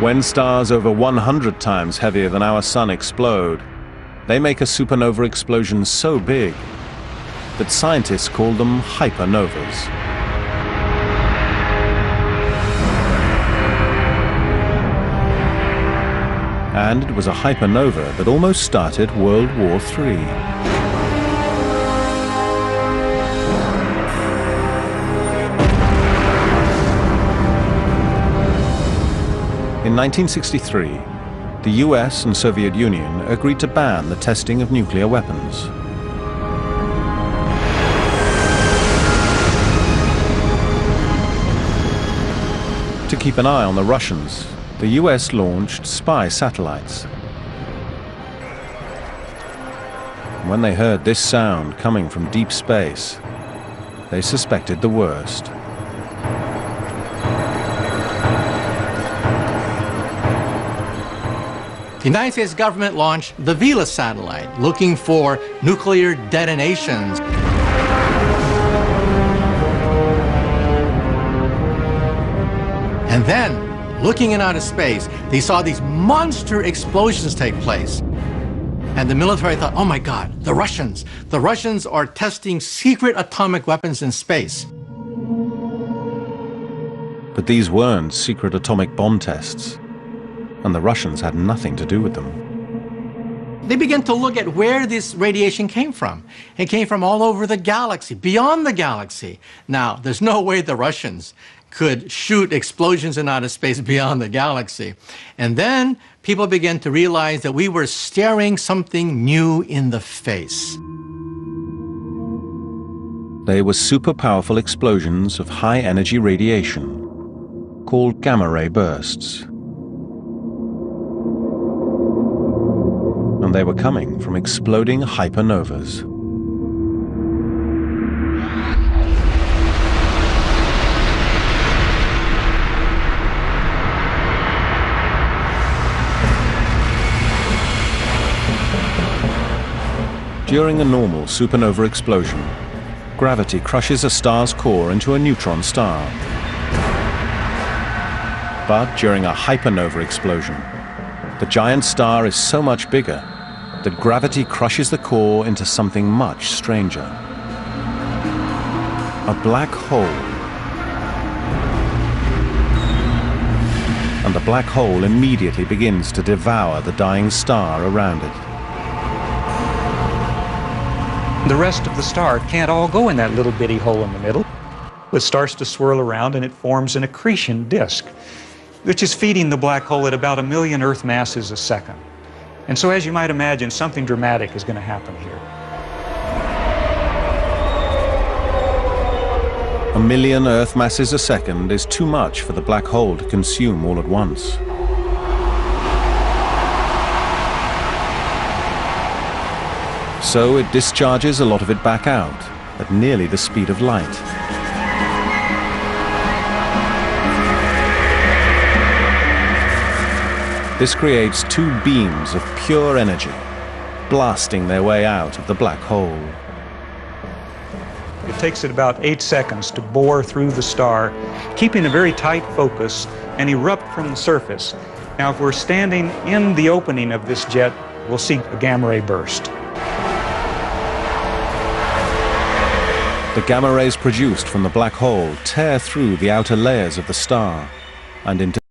When stars over 100 times heavier than our sun explode, they make a supernova explosion so big that scientists call them hypernovas. And it was a hypernova that almost started World War III. In 1963, the US and Soviet Union agreed to ban the testing of nuclear weapons. To keep an eye on the Russians, the US launched spy satellites. When they heard this sound coming from deep space, they suspected the worst. The United States government launched the Vela satellite, looking for nuclear detonations. And then, looking in outer space, they saw these monster explosions take place. And the military thought, oh my God, the Russians are testing secret atomic weapons in space. But these weren't secret atomic bomb tests, and the Russians had nothing to do with them. They began to look at where this radiation came from. It came from all over the galaxy, beyond the galaxy. Now, there's no way the Russians could shoot explosions in outer space beyond the galaxy. And then people began to realize that we were staring something new in the face. They were super powerful explosions of high energy radiation called gamma ray bursts. And they were coming from exploding hypernovas. During a normal supernova explosion, gravity crushes a star's core into a neutron star. But during a hypernova explosion, the giant star is so much bigger that gravity crushes the core into something much stranger. A black hole. And the black hole immediately begins to devour the dying star around it. The rest of the star can't all go in that little bitty hole in the middle. It starts to swirl around and it forms an accretion disk, which is feeding the black hole at about 1 million Earth masses a second. And so, as you might imagine, something dramatic is going to happen here. 1 million Earth masses a second is too much for the black hole to consume all at once. So it discharges a lot of it back out at nearly the speed of light. This creates two beams of pure energy, blasting their way out of the black hole. It takes it about 8 seconds to bore through the star, keeping a very tight focus, and erupt from the surface. Now, if we're standing in the opening of this jet, we'll see a gamma ray burst. The gamma rays produced from the black hole tear through the outer layers of the star and into